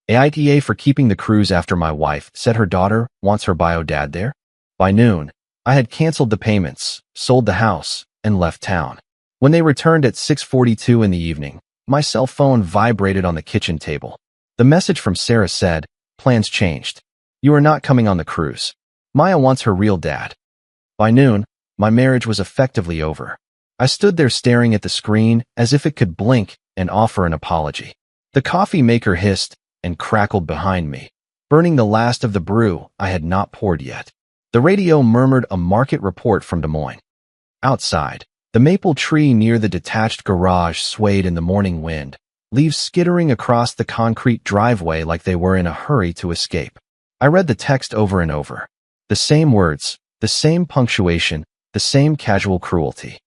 AITA for keeping the cruise after my wife said her daughter wants her bio dad there. By noon, I had canceled the payments, sold the house, and left town. When they returned at 6:42 in the evening, my cell phone vibrated on the kitchen table. The message from Sarah said, "Plans changed. You are not coming on the cruise. Maya wants her real dad." By noon, my marriage was effectively over. I stood there staring at the screen as if it could blink and offer an apology. The coffee maker hissed and crackled behind me, burning the last of the brew I had not poured yet. The radio murmured a market report from Des Moines. Outside, the maple tree near the detached garage swayed in the morning wind, leaves skittering across the concrete driveway like they were in a hurry to escape. I read the text over and over. The same words, the same punctuation, the same casual cruelty.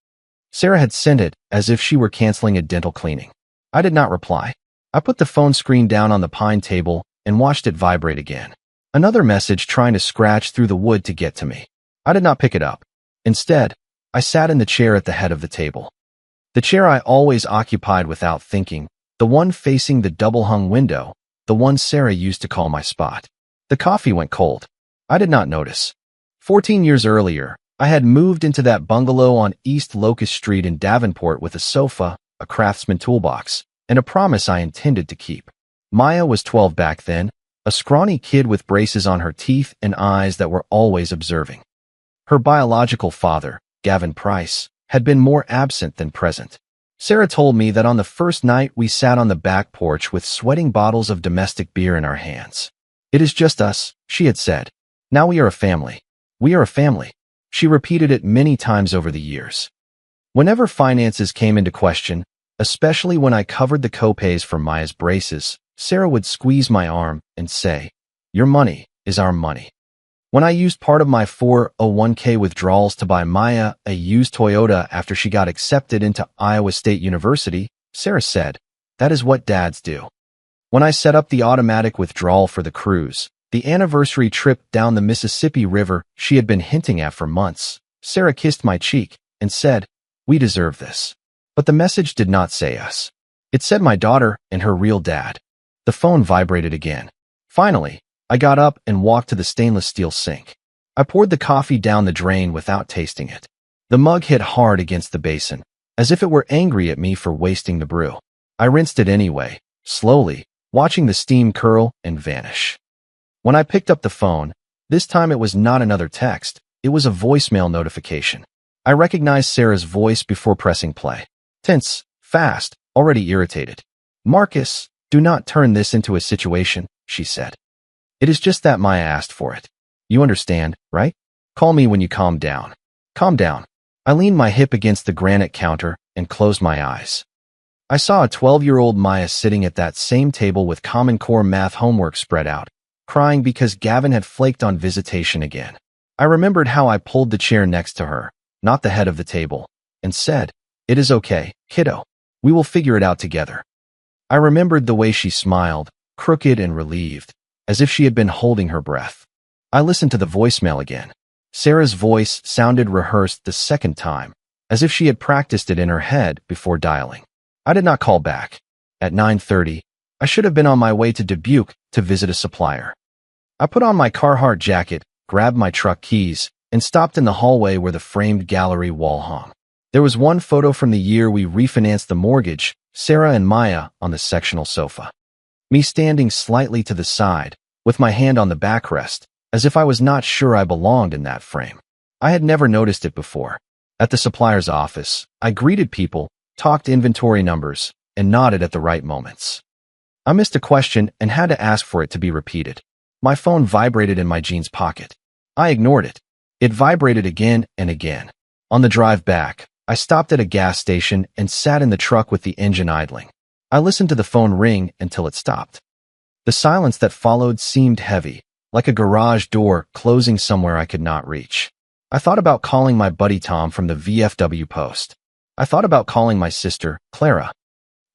Sarah had sent it as if she were canceling a dental cleaning. I did not reply. I put the phone screen down on the pine table and watched it vibrate again. Another message trying to scratch through the wood to get to me. I did not pick it up. Instead, I sat in the chair at the head of the table. The chair I always occupied without thinking, the one facing the double-hung window, the one Sarah used to call my spot. The coffee went cold. I did not notice. 14 years earlier, I had moved into that bungalow on East Locust Street in Davenport with a sofa, a Craftsman toolbox, and a promise I intended to keep. Maya was 12 back then, a scrawny kid with braces on her teeth and eyes that were always observing. Her biological father, Gavin Price, had been more absent than present. Sarah told me that on the first night we sat on the back porch with sweating bottles of domestic beer in our hands. "It is just us," she had said. "Now we are a family. We are a family." She repeated it many times over the years. Whenever finances came into question, especially when I covered the copays for Maya's braces, Sarah would squeeze my arm and say, "Your money is our money." When I used part of my 401k withdrawals to buy Maya a used Toyota after she got accepted into Iowa State University, Sarah said, "That is what dads do." When I set up the automatic withdrawal for the cruise, the anniversary trip down the Mississippi River she had been hinting at for months, Sarah kissed my cheek and said, "We deserve this." But the message did not say us. It said my daughter and her real dad. The phone vibrated again. Finally, I got up and walked to the stainless steel sink. I poured the coffee down the drain without tasting it. The mug hit hard against the basin, as if it were angry at me for wasting the brew. I rinsed it anyway, slowly, watching the steam curl and vanish. When I picked up the phone, this time it was not another text, it was a voicemail notification. I recognized Sarah's voice before pressing play. Tense, fast, already irritated. "Marcus, do not turn this into a situation," she said. "It is just that Maya asked for it. You understand, right? Call me when you calm down." Calm down. I leaned my hip against the granite counter and closed my eyes. I saw a 12-year-old Maya sitting at that same table with Common Core math homework spread out, crying because Gavin had flaked on visitation again. I remembered how I pulled the chair next to her, not the head of the table, and said, "It is okay, kiddo. We will figure it out together." I remembered the way she smiled, crooked and relieved, as if she had been holding her breath. I listened to the voicemail again. Sarah's voice sounded rehearsed the second time, as if she had practiced it in her head before dialing. I did not call back. At 9:30, I should have been on my way to Dubuque to visit a supplier. I put on my Carhartt jacket, grabbed my truck keys, and stopped in the hallway where the framed gallery wall hung. There was one photo from the year we refinanced the mortgage, Sarah and Maya on the sectional sofa. Me standing slightly to the side, with my hand on the backrest, as if I was not sure I belonged in that frame. I had never noticed it before. At the supplier's office, I greeted people, talked inventory numbers, and nodded at the right moments. I missed a question and had to ask for it to be repeated. My phone vibrated in my jeans pocket. I ignored it. It vibrated again and again. On the drive back, I stopped at a gas station and sat in the truck with the engine idling. I listened to the phone ring until it stopped. The silence that followed seemed heavy, like a garage door closing somewhere I could not reach. I thought about calling my buddy Tom from the VFW post. I thought about calling my sister, Clara.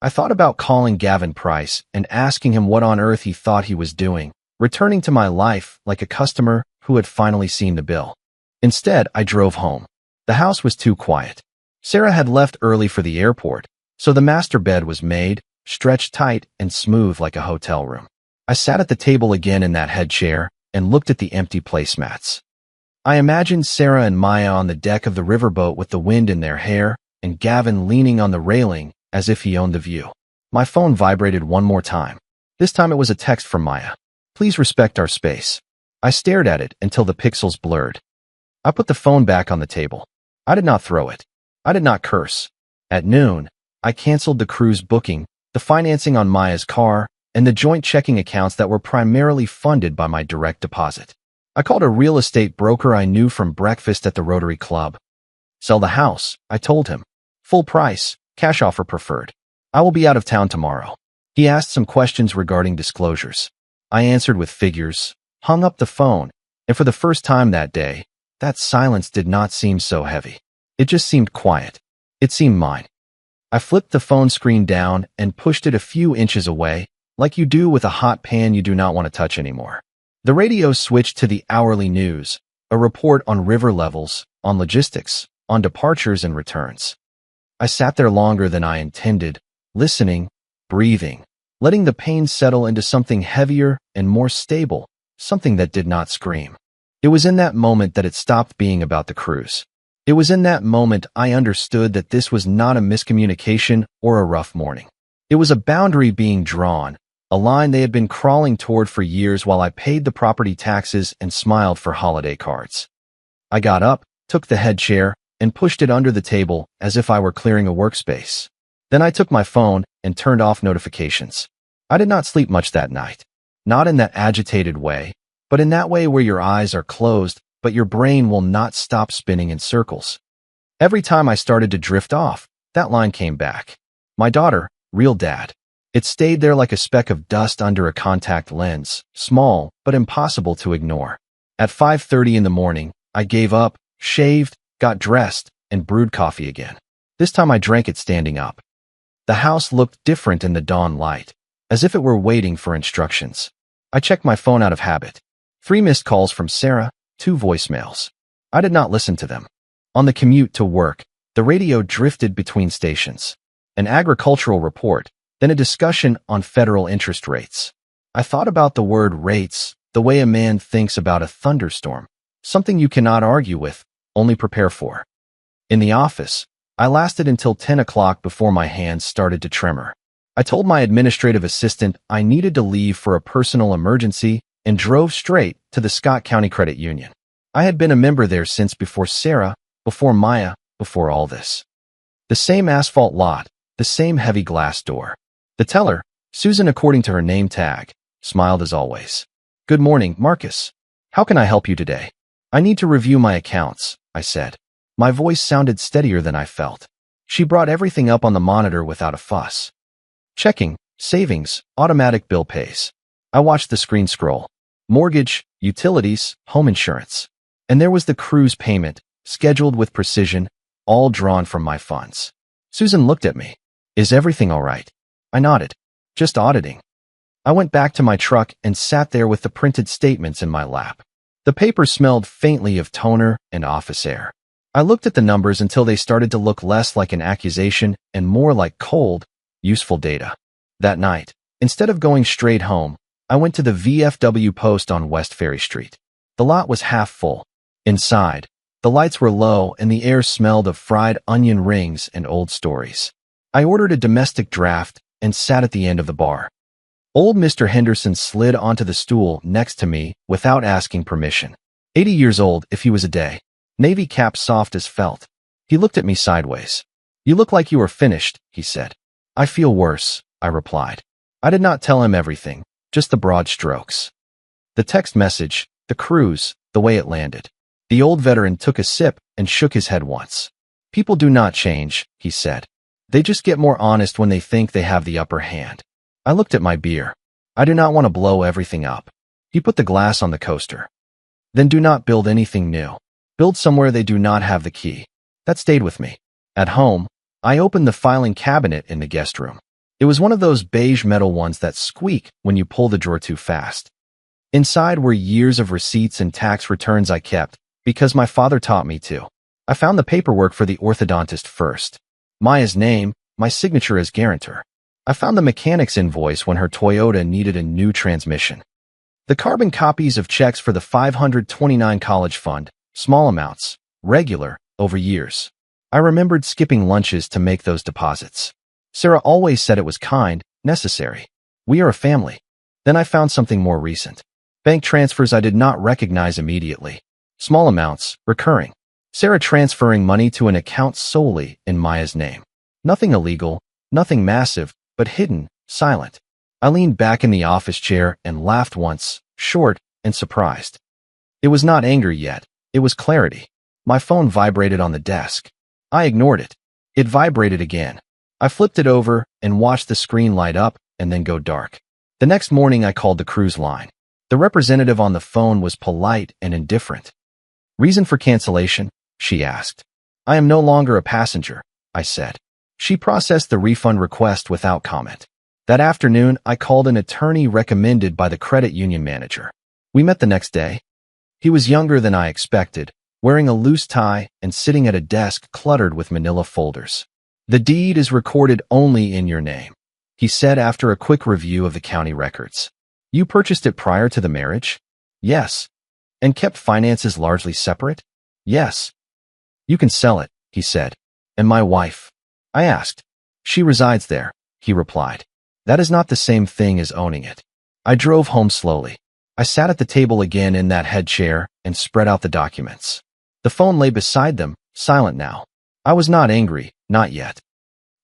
I thought about calling Gavin Price and asking him what on earth he thought he was doing, returning to my life like a customer who had finally seen the bill. Instead, I drove home. The house was too quiet. Sarah had left early for the airport, so the master bed was made, stretched tight and smooth like a hotel room. I sat at the table again in that head chair and looked at the empty placemats. I imagined Sarah and Maya on the deck of the riverboat with the wind in their hair and Gavin leaning on the railing as if he owned the view. My phone vibrated one more time. This time it was a text from Maya. Please respect our space. I stared at it until the pixels blurred. I put the phone back on the table. I did not throw it. I did not curse. At noon, I canceled the cruise booking, the financing on Maya's car, and the joint checking accounts that were primarily funded by my direct deposit. I called a real estate broker I knew from breakfast at the Rotary Club. Sell the house, I told him. Full price, cash offer preferred. I will be out of town tomorrow. He asked some questions regarding disclosures. I answered with figures, hung up the phone, and for the first time that day, that silence did not seem so heavy. It just seemed quiet. It seemed mine. I flipped the phone screen down and pushed it a few inches away, like you do with a hot pan you do not want to touch anymore. The radio switched to the hourly news, a report on river levels, on logistics, on departures and returns. I sat there longer than I intended, listening, breathing, letting the pain settle into something heavier and more stable, something that did not scream. It was in that moment that it stopped being about the cruise. It was in that moment I understood that this was not a miscommunication or a rough morning. It was a boundary being drawn, a line they had been crawling toward for years while I paid the property taxes and smiled for holiday cards. I got up, took the head chair, and pushed it under the table as if I were clearing a workspace. Then I took my phone and turned off notifications. I did not sleep much that night. Not in that agitated way, but in that way where your eyes are closed, but your brain will not stop spinning in circles. Every time I started to drift off, that line came back. My daughter, real dad. It stayed there like a speck of dust under a contact lens, small, but impossible to ignore. At 5:30 in the morning, I gave up, shaved, got dressed, and brewed coffee again. This time I drank it standing up. The house looked different in the dawn light, as if it were waiting for instructions. I checked my phone out of habit. 3 missed calls from Sarah, 2 voicemails. I did not listen to them. On the commute to work, the radio drifted between stations. An agricultural report, then a discussion on federal interest rates. I thought about the word rates, the way a man thinks about a thunderstorm, something you cannot argue with, only prepare for. In the office, I lasted until 10 o'clock before my hands started to tremor. I told my administrative assistant I needed to leave for a personal emergency and drove straight to the Scott County Credit Union. I had been a member there since before Sarah, before Maya, before all this. The same asphalt lot, the same heavy glass door. The teller, Susan according to her name tag, smiled as always. Good morning, Marcus. How can I help you today? I need to review my accounts, I said. My voice sounded steadier than I felt. She brought everything up on the monitor without a fuss. Checking, savings, automatic bill pays. I watched the screen scroll. Mortgage, utilities, home insurance. And there was the cruise payment, scheduled with precision, all drawn from my funds. Susan looked at me. Is everything all right? I nodded. Just auditing. I went back to my truck and sat there with the printed statements in my lap. The paper smelled faintly of toner and office air. I looked at the numbers until they started to look less like an accusation and more like cold, useful data. That night, instead of going straight home, I went to the VFW post on West Ferry Street. The lot was half full. Inside, the lights were low and the air smelled of fried onion rings and old stories. I ordered a domestic draft and sat at the end of the bar. Old Mr. Henderson slid onto the stool next to me without asking permission. 80 years old if he was a day. Navy cap soft as felt. He looked at me sideways. You look like you are finished, he said. I feel worse, I replied. I did not tell him everything, just the broad strokes. The text message, the cruise, the way it landed. The old veteran took a sip and shook his head once. People do not change, he said. They just get more honest when they think they have the upper hand. I looked at my beer. I do not want to blow everything up. He put the glass on the coaster. Then do not build anything new. Build somewhere they do not have the key. That stayed with me. At home, I opened the filing cabinet in the guest room. It was one of those beige metal ones that squeak when you pull the drawer too fast. Inside were years of receipts and tax returns I kept, because my father taught me to. I found the paperwork for the orthodontist first. Maya's name, my signature as guarantor. I found the mechanic's invoice when her Toyota needed a new transmission. The carbon copies of checks for the 529 college fund, small amounts, regular, over years. I remembered skipping lunches to make those deposits. Sarah always said it was kind, necessary. We are a family. Then I found something more recent. Bank transfers I did not recognize immediately. Small amounts, recurring. Sarah transferring money to an account solely in Maya's name. Nothing illegal, nothing massive, but hidden, silent. I leaned back in the office chair and laughed once, short and surprised. It was not anger yet, it was clarity. My phone vibrated on the desk. I ignored it. It vibrated again. I flipped it over and watched the screen light up and then go dark. The next morning I called the cruise line. The representative on the phone was polite and indifferent. Reason for cancellation? She asked. I am no longer a passenger, I said. She processed the refund request without comment. That afternoon, I called an attorney recommended by the credit union manager. We met the next day. He was younger than I expected, wearing a loose tie and sitting at a desk cluttered with manila folders. The deed is recorded only in your name, he said after a quick review of the county records. You purchased it prior to the marriage? Yes. And kept finances largely separate? Yes. You can sell it, he said. And my wife? I asked. She resides there, he replied. That is not the same thing as owning it. I drove home slowly. I sat at the table again in that head chair and spread out the documents. The phone lay beside them, silent now. I was not angry, not yet.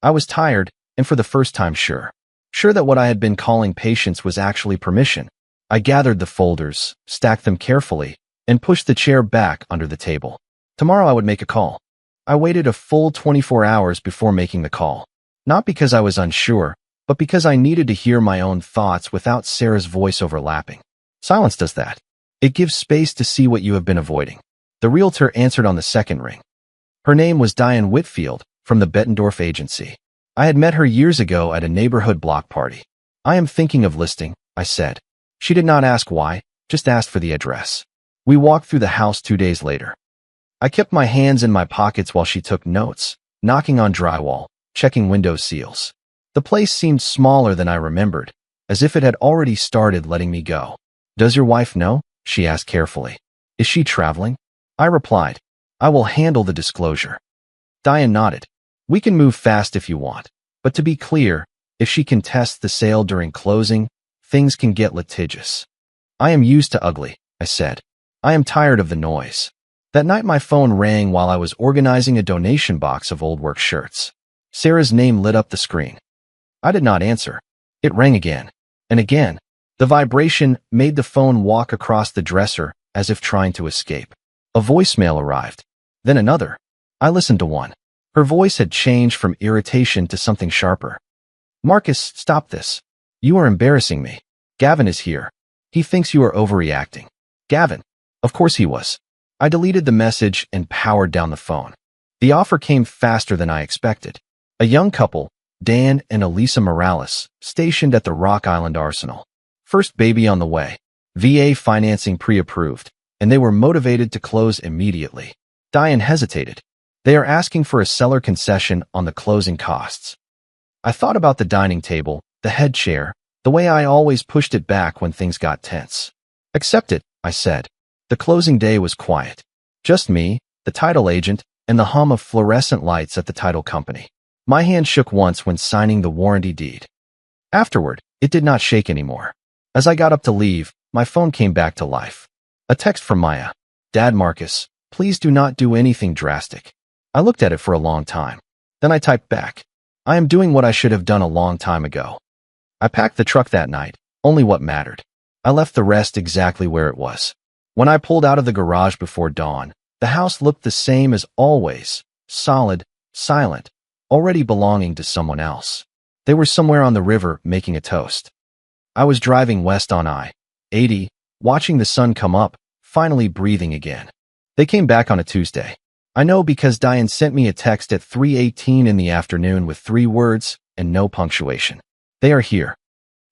I was tired, and for the first time sure. Sure that what I had been calling patience was actually permission. I gathered the folders, stacked them carefully, and pushed the chair back under the table. Tomorrow I would make a call. I waited a full 24 hours before making the call. Not because I was unsure, but because I needed to hear my own thoughts without Sarah's voice overlapping. Silence does that. It gives space to see what you have been avoiding. The realtor answered on the second ring. Her name was Diane Whitfield, from the Bettendorf agency. I had met her years ago at a neighborhood block party. I am thinking of listing, I said. She did not ask why, just asked for the address. We walked through the house 2 days later. I kept my hands in my pockets while she took notes, knocking on drywall, checking window seals. The place seemed smaller than I remembered, as if it had already started letting me go. Does your wife know? She asked carefully. Is she traveling? I replied. I will handle the disclosure. Diane nodded. We can move fast if you want, but to be clear, if she contests the sale during closing, things can get litigious. I am used to ugly, I said. I am tired of the noise. That night my phone rang while I was organizing a donation box of old work shirts. Sarah's name lit up the screen. I did not answer. It rang again, and again. The vibration made the phone walk across the dresser as if trying to escape. A voicemail arrived. Then another. I listened to one. Her voice had changed from irritation to something sharper. Marcus, stop this. You are embarrassing me. Gavin is here. He thinks you are overreacting. Gavin. Of course he was. I deleted the message and powered down the phone. The offer came faster than I expected. A young couple, Dan and Elisa Morales, stationed at the Rock Island Arsenal. First baby on the way. VA financing pre-approved, and they were motivated to close immediately. Diane hesitated. They are asking for a seller concession on the closing costs. I thought about the dining table, the head chair, the way I always pushed it back when things got tense. Accept it, I said. The closing day was quiet. Just me, the title agent, and the hum of fluorescent lights at the title company. My hand shook once when signing the warranty deed. Afterward, it did not shake anymore. As I got up to leave, my phone came back to life. A text from Maya. Dad Marcus, please do not do anything drastic. I looked at it for a long time. Then I typed back. I am doing what I should have done a long time ago. I packed the truck that night, only what mattered. I left the rest exactly where it was. When I pulled out of the garage before dawn, the house looked the same as always, solid, silent, already belonging to someone else. They were somewhere on the river making a toast. I was driving west on I-80, watching the sun come up, finally breathing again. They came back on a Tuesday. I know because Diane sent me a text at 3:18 in the afternoon with 3 words and no punctuation. They are here.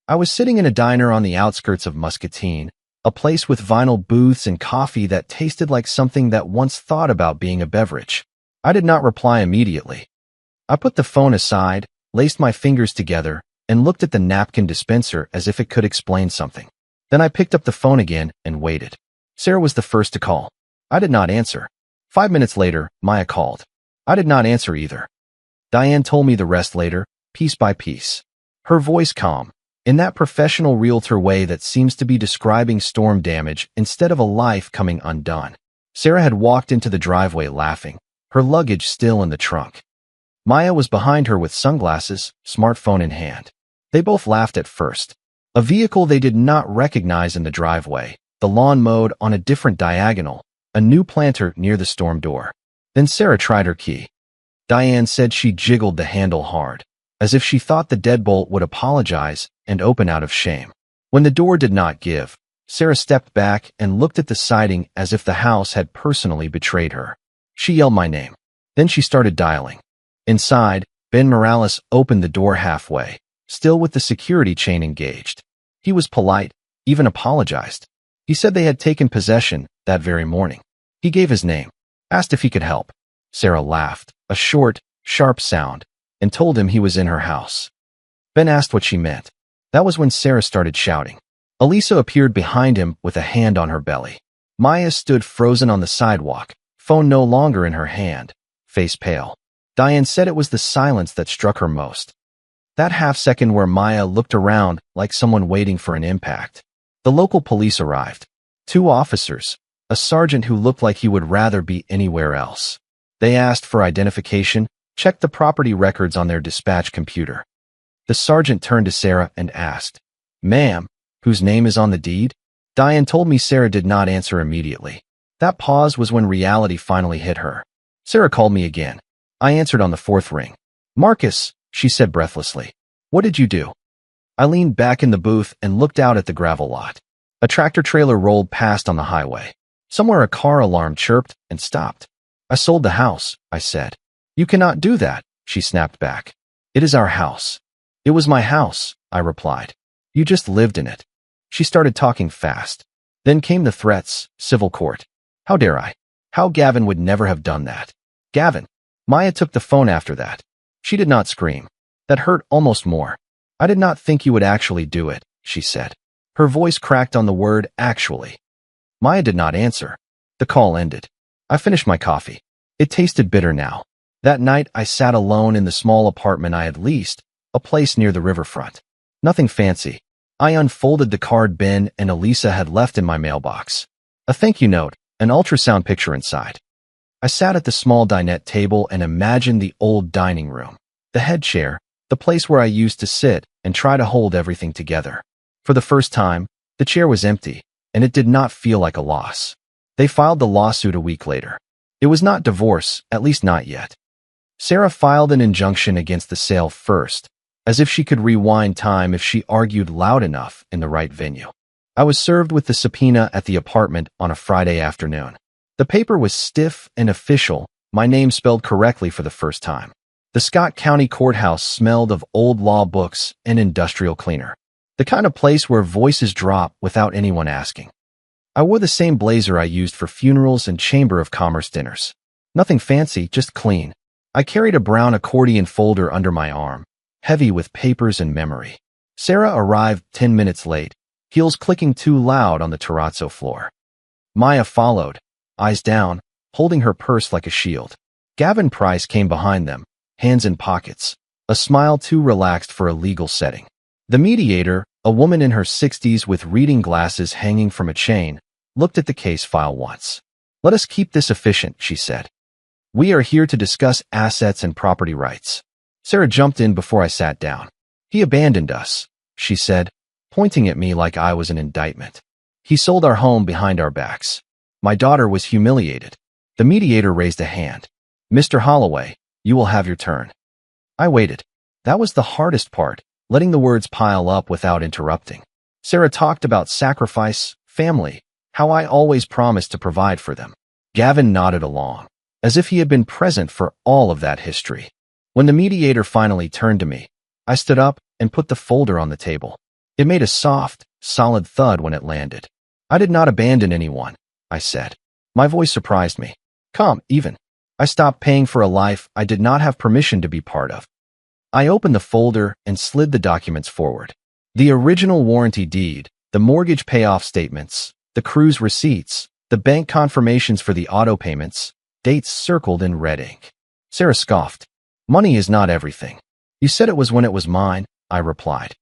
I was sitting in a diner on the outskirts of Muscatine, a place with vinyl booths and coffee that tasted like something that once thought about being a beverage. I did not reply immediately. I put the phone aside, laced my fingers together, and looked at the napkin dispenser as if it could explain something. Then I picked up the phone again and waited. Sarah was the first to call. I did not answer. 5 minutes later, Maya called. I did not answer either. Diane told me the rest later, piece by piece. Her voice calm, in that professional realtor way that seems to be describing storm damage instead of a life coming undone. Sarah had walked into the driveway laughing, her luggage still in the trunk. Maya was behind her with sunglasses, smartphone in hand. They both laughed at first. A vehicle they did not recognize in the driveway, the lawn mowed on a different diagonal, a new planter near the storm door. Then Sarah tried her key. Diane said she jiggled the handle hard, as if she thought the deadbolt would apologize and open out of shame. When the door did not give, Sarah stepped back and looked at the siding as if the house had personally betrayed her. She yelled my name. Then she started dialing. Inside, Ben Morales opened the door halfway, still with the security chain engaged. He was polite, even apologized. He said they had taken possession that very morning. He gave his name, asked if he could help. Sarah laughed, a short, sharp sound, and told him he was in her house. Ben asked what she meant. That was when Sarah started shouting. Elisa appeared behind him with a hand on her belly. Maya stood frozen on the sidewalk, phone no longer in her hand, face pale. Diane said it was the silence that struck her most. That half-second where Maya looked around like someone waiting for an impact. The local police arrived. 2 officers, a sergeant who looked like he would rather be anywhere else. They asked for identification, checked the property records on their dispatch computer. The sergeant turned to Sarah and asked, "Ma'am, whose name is on the deed?" Diane told me Sarah did not answer immediately. That pause was when reality finally hit her. Sarah called me again. I answered on the 4th ring. "Marcus," she said breathlessly. "What did you do?" I leaned back in the booth and looked out at the gravel lot. A tractor-trailer rolled past on the highway. Somewhere a car alarm chirped and stopped. "I sold the house," I said. "You cannot do that," she snapped back. "It is our house." "It was my house," I replied. "You just lived in it." She started talking fast. Then came the threats, civil court. How dare I? How Gavin would never have done that. Gavin. Maya took the phone after that. She did not scream. That hurt almost more. "I did not think you would actually do it," she said. Her voice cracked on the word actually. Maya did not answer. The call ended. I finished my coffee. It tasted bitter now. That night I sat alone in the small apartment I had leased, a place near the riverfront. Nothing fancy. I unfolded the card Ben and Elisa had left in my mailbox. A thank you note, an ultrasound picture inside. I sat at the small dinette table and imagined the old dining room, the head chair, the place where I used to sit and try to hold everything together. For the first time, the chair was empty, and it did not feel like a loss. They filed the lawsuit a week later. It was not divorce, at least not yet. Sarah filed an injunction against the sale first, as if she could rewind time if she argued loud enough in the right venue. I was served with the subpoena at the apartment on a Friday afternoon. The paper was stiff and official, my name spelled correctly for the first time. The Scott County Courthouse smelled of old law books and industrial cleaner. The kind of place where voices drop without anyone asking. I wore the same blazer I used for funerals and Chamber of Commerce dinners. Nothing fancy, just clean. I carried a brown accordion folder under my arm, heavy with papers and memory. Sarah arrived 10 minutes late, heels clicking too loud on the terrazzo floor. Maya followed, eyes down, holding her purse like a shield. Gavin Price came behind them, hands in pockets, a smile too relaxed for a legal setting. The mediator, a woman in her 60s with reading glasses hanging from a chain, looked at the case file once. "Let us keep this efficient," she said. "We are here to discuss assets and property rights." Sarah jumped in before I sat down. "He abandoned us," she said, pointing at me like I was an indictment. "He sold our home behind our backs. My daughter was humiliated." The mediator raised a hand. "Mr. Holloway, you will have your turn." I waited. That was the hardest part, letting the words pile up without interrupting. Sarah talked about sacrifice, family, how I always promised to provide for them. Gavin nodded along, as if he had been present for all of that history. When the mediator finally turned to me, I stood up and put the folder on the table. It made a soft, solid thud when it landed. "I did not abandon anyone," I said. My voice surprised me. Calm, even. "I stopped paying for a life I did not have permission to be part of." I opened the folder and slid the documents forward. The original warranty deed, the mortgage payoff statements, the cruise receipts, the bank confirmations for the auto payments, dates circled in red ink. Sarah scoffed. Money is not everything. You said it was when it was mine, I replied.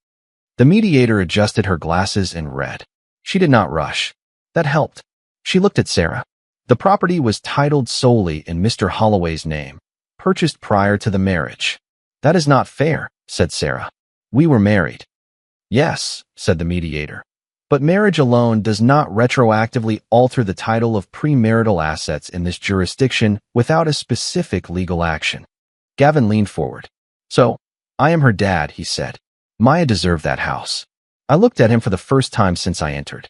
The mediator adjusted her glasses and read. She did not rush. That helped. She looked at Sarah. The property was titled solely in Mr. Holloway's name, purchased prior to the marriage. That is not fair, said Sarah. We were married. Yes, said the mediator. But marriage alone does not retroactively alter the title of premarital assets in this jurisdiction without a specific legal action. Gavin leaned forward. So, I am her dad, he said. Maya deserved that house. I looked at him for the first time since I entered.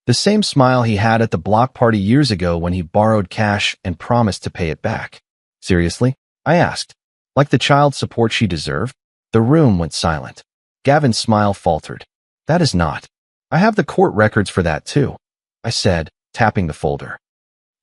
The same smile he had at the block party years ago when he borrowed cash and promised to pay it back. Seriously? I asked. Like the child support she deserved? The room went silent. Gavin's smile faltered. That is not. I have the court records for that too, I said, tapping the folder.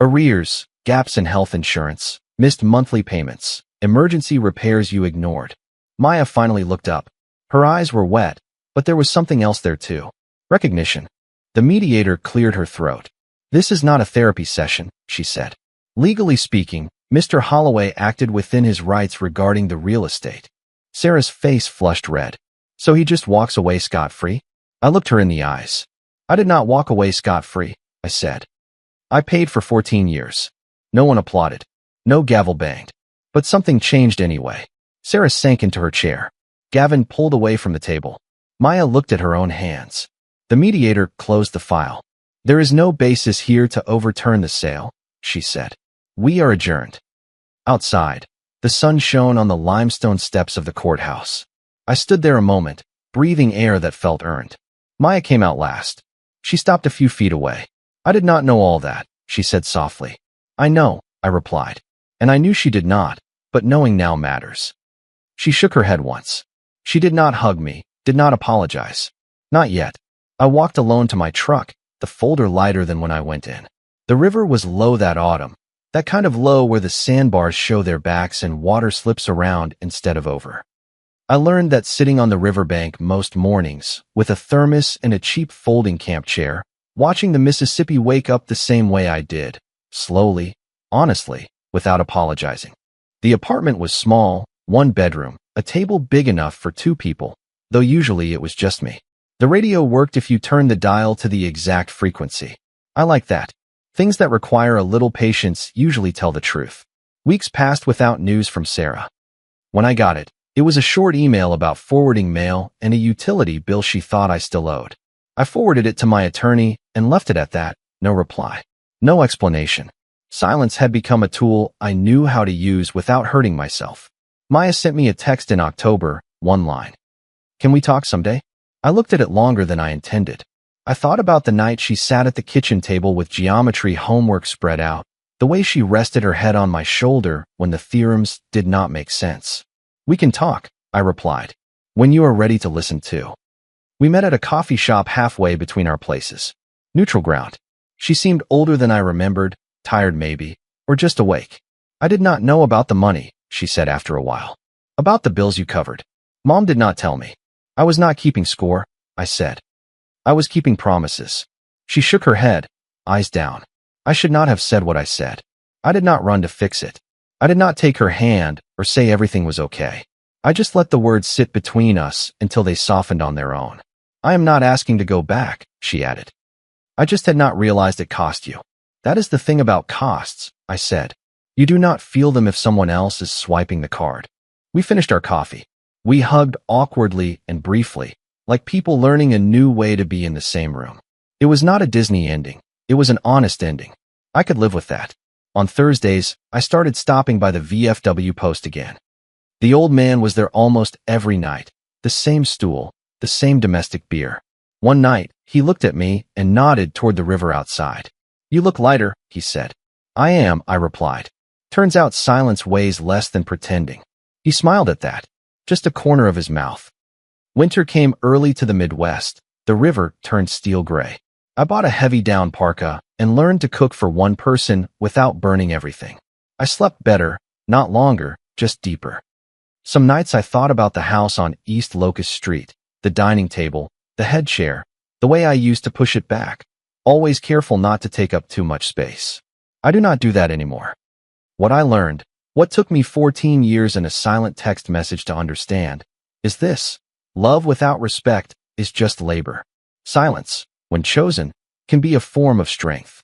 Arrears, gaps in health insurance, missed monthly payments, emergency repairs you ignored. Maya finally looked up. Her eyes were wet, but there was something else there too. Recognition. The mediator cleared her throat. This is not a therapy session, she said. Legally speaking, Mr. Holloway acted within his rights regarding the real estate. Sarah's face flushed red. So he just walks away scot-free? I looked her in the eyes. I did not walk away scot-free, I said. I paid for 14 years. No one applauded. No gavel banged. But something changed anyway. Sarah sank into her chair. Gavin pulled away from the table. Maya looked at her own hands. The mediator closed the file. There is no basis here to overturn the sale, she said. We are adjourned. Outside, the sun shone on the limestone steps of the courthouse. I stood there a moment, breathing air that felt earned. Maya came out last. She stopped a few feet away. I did not know all that, she said softly. I know, I replied. And I knew she did not, but knowing now matters. She shook her head once. She did not hug me, did not apologize. Not yet. I walked alone to my truck, the folder lighter than when I went in. The river was low that autumn, that kind of low where the sandbars show their backs and water slips around instead of over. I learned that sitting on the riverbank most mornings, with a thermos and a cheap folding camp chair, watching the Mississippi wake up the same way I did, slowly, honestly, without apologizing. The apartment was small, one bedroom, a table big enough for 2 people, though usually it was just me. The radio worked if you turned the dial to the exact frequency. I like that. Things that require a little patience usually tell the truth. Weeks passed without news from Sarah. When I got it, it was a short email about forwarding mail and a utility bill she thought I still owed. I forwarded it to my attorney and left it at that, no reply. No explanation. Silence had become a tool I knew how to use without hurting myself. Maya sent me a text in October, one line. Can we talk someday? I looked at it longer than I intended. I thought about the night she sat at the kitchen table with geometry homework spread out, the way she rested her head on my shoulder when the theorems did not make sense. We can talk, I replied, when you are ready to listen too. We met at a coffee shop halfway between our places. Neutral ground. She seemed older than I remembered, tired maybe, or just awake. I did not know about the money, she said after a while. About the bills you covered. Mom did not tell me. I was not keeping score, I said. I was keeping promises. She shook her head, eyes down. I should not have said what I said. I did not run to fix it. I did not take her hand or say everything was okay. I just let the words sit between us until they softened on their own. I am not asking to go back, she added. I just had not realized it cost you. That is the thing about costs, I said. You do not feel them if someone else is swiping the card. We finished our coffee. We hugged awkwardly and briefly, like people learning a new way to be in the same room. It was not a Disney ending. It was an honest ending. I could live with that. On Thursdays, I started stopping by the VFW post again. The old man was there almost every night. The same stool, the same domestic beer. One night, he looked at me and nodded toward the river outside. You look lighter, he said. I am, I replied. Turns out silence weighs less than pretending. He smiled at that, just a corner of his mouth. Winter came early to the Midwest. The river turned steel gray. I bought a heavy down parka and learned to cook for one person without burning everything. I slept better, not longer, just deeper. Some nights I thought about the house on East Locust Street, the dining table, the head chair, the way I used to push it back, always careful not to take up too much space. I do not do that anymore. What I learned, what took me 14 years and a silent text message to understand, is this: love without respect is just labor. Silence, when chosen, can be a form of strength.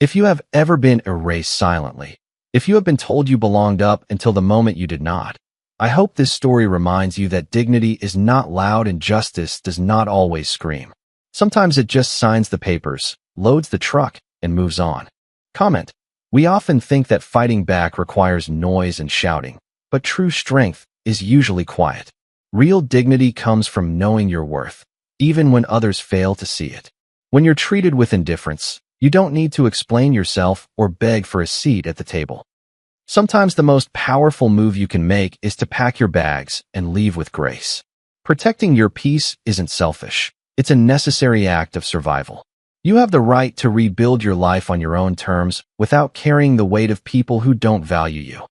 If you have ever been erased silently, if you have been told you belonged up until the moment you did not, I hope this story reminds you that dignity is not loud and justice does not always scream. Sometimes it just signs the papers, loads the truck, and moves on. Comment: we often think that fighting back requires noise and shouting, but true strength is usually quiet. Real dignity comes from knowing your worth, even when others fail to see it. When you're treated with indifference, you don't need to explain yourself or beg for a seat at the table. Sometimes the most powerful move you can make is to pack your bags and leave with grace. Protecting your peace isn't selfish. It's a necessary act of survival. You have the right to rebuild your life on your own terms without carrying the weight of people who don't value you.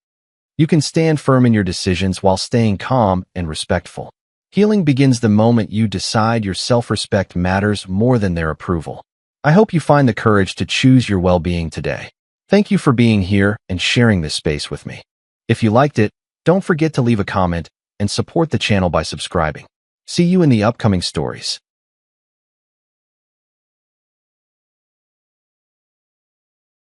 You can stand firm in your decisions while staying calm and respectful. Healing begins the moment you decide your self-respect matters more than their approval. I hope you find the courage to choose your well-being today. Thank you for being here and sharing this space with me. If you liked it, don't forget to leave a comment and support the channel by subscribing. See you in the upcoming stories.